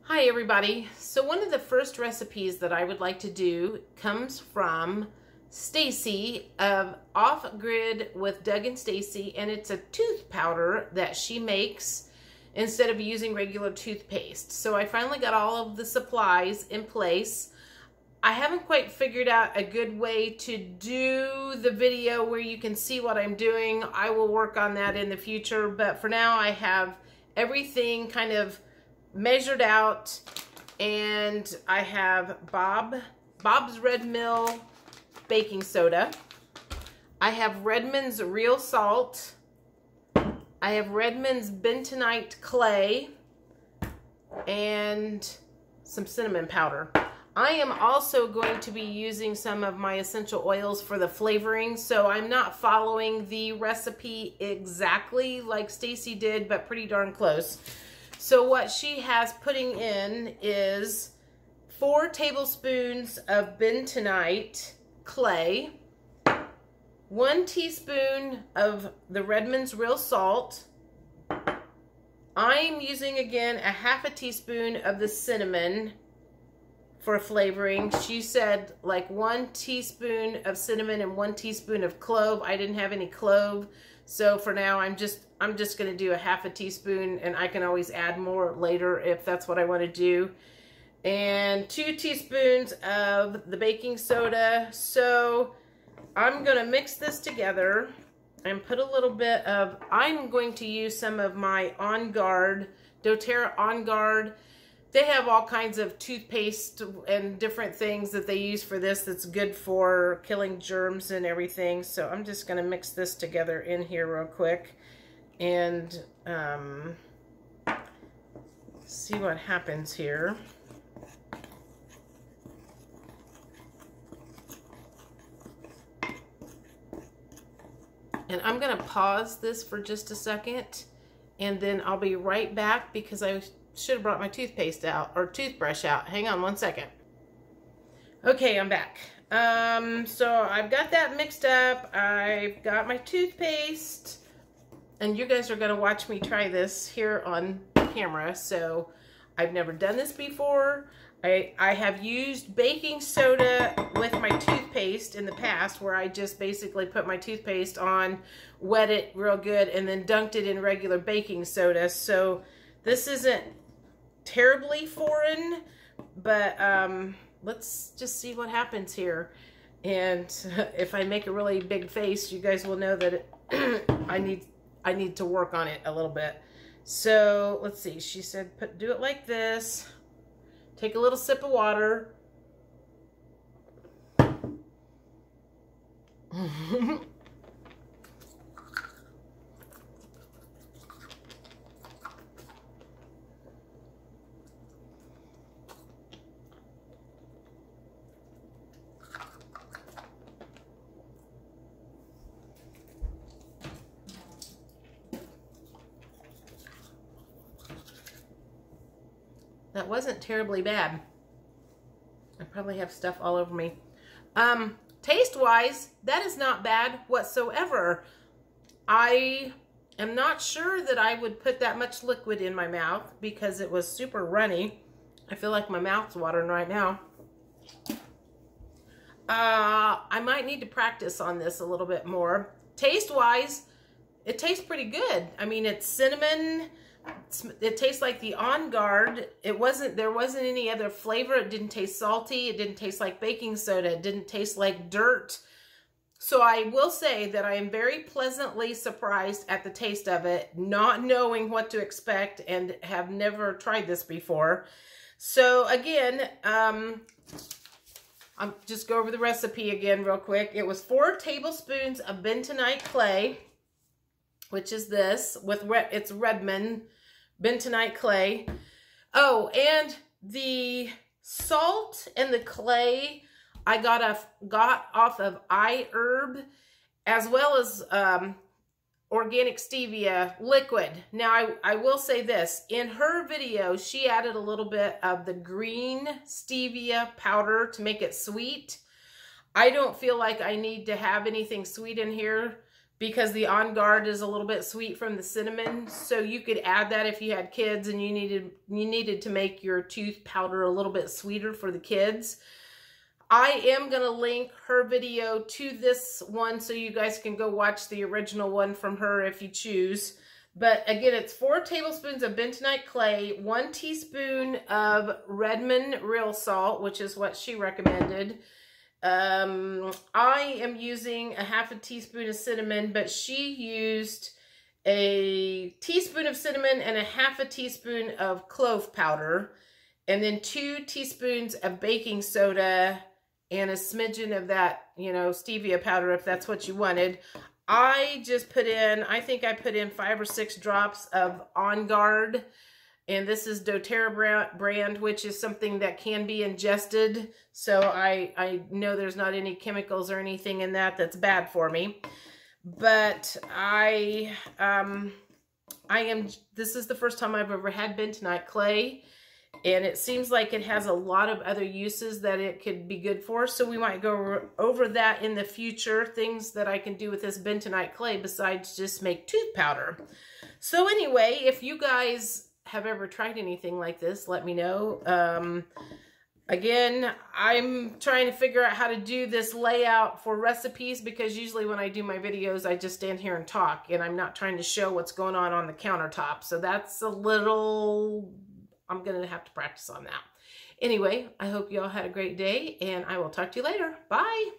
Hi everybody. So one of the first recipes that I would like to do comes from Stacy of Off Grid with Doug and Stacy, and it's a tooth powder that she makes instead of using regular toothpaste. So I finally got all of the supplies in place. I haven't quite figured out a good way to do the video where you can see what I'm doing. I will work on that in the future, but for now I have everything kind of measured out, and I have Bob's Red Mill baking soda. I have Redmond's real salt. I have Redmond's bentonite clay and some cinnamon powder. I am also going to be using some of my essential oils for the flavoring, so I'm not following the recipe exactly like Stacy did, but pretty darn close. So what she has putting in is 4 tablespoons of bentonite clay, 1 teaspoon of the Redmond's real salt. I'm using again a half a teaspoon of the cinnamon for flavoring. She said like 1 teaspoon of cinnamon and 1 teaspoon of clove. I didn't have any clove, so for now I'm just going to do a half a teaspoon, and I can always add more later if that's what I want to do. And 2 teaspoons of the baking soda. So I'm going to mix this together and put a little bit of, I'm going to use some of my On Guard, doTERRA On Guard. They have all kinds of toothpaste and different things that they use for this that's good for killing germs and everything. So I'm just going to mix this together in here real quick and see what happens here. And I'm going to pause this for just a second, and then I'll be right back because I should have brought my toothpaste out, or toothbrush out. Hang on one second. Okay, I'm back. So I've got that mixed up. I've got my toothpaste, and you guys are going to watch me try this here on camera. So I've never done this before. I have used baking soda with my toothpaste in the past, where I just basically put my toothpaste on, wet it real good, and then dunked it in regular baking soda. So this isn't terribly foreign, but let's just see what happens here. And if I make a really big face, you guys will know that I need to work on it a little bit. So let's see. She said do it like this. Take a little sip of water. That wasn't terribly bad. I probably have stuff all over me. Taste-wise, that is not bad whatsoever. I am not sure that I would put that much liquid in my mouth because it was super runny. I feel like my mouth's watering right now. I might need to practice on this a little bit more. Taste-wise, it tastes pretty good. I mean, it's cinnamon. It tastes like the On Guard. There wasn't any other flavor. It didn't taste salty. It didn't taste like baking soda. It didn't taste like dirt. So I will say that I am very pleasantly surprised at the taste of it, not knowing what to expect, and have never tried this before. So again, I'll just go over the recipe again real quick. It was 4 tablespoons of bentonite clay, which is this, it's Redmond bentonite clay. Oh, and the salt and the clay I got off of iHerb, as well as organic stevia liquid. Now, I will say this. In her video, she added a little bit of the green stevia powder to make it sweet. I don't feel like I need to have anything sweet in here, because the On Guard is a little bit sweet from the cinnamon. So you could add that if you had kids and you needed to make your tooth powder a little bit sweeter for the kids. I am going to link her video to this one so you guys can go watch the original one from her if you choose. But again, it's 4 tablespoons of bentonite clay, 1 teaspoon of Redmond real salt, which is what she recommended. I am using a half a teaspoon of cinnamon, but she used a teaspoon of cinnamon and a half a teaspoon of clove powder, and then 2 teaspoons of baking soda and a smidgen of that, you know, stevia powder if that's what you wanted. I just put in, I think I put in 5 or 6 drops of On Guard. And this is doTERRA brand, which is something that can be ingested. So I know there's not any chemicals or anything in that that's bad for me. But this is the first time I've ever had bentonite clay. And it seems like it has a lot of other uses that it could be good for. So we might go over that in the future. Things that I can do with this bentonite clay besides just make tooth powder. So anyway, if you guys have ever tried anything like this, let me know. Again, I'm trying to figure out how to do this layout for recipes, because usually when I do my videos, I just stand here and talk, and I'm not trying to show what's going on the countertop. So that's a little, I'm going to have to practice on that. Anyway, I hope you all had a great day, and I will talk to you later. Bye.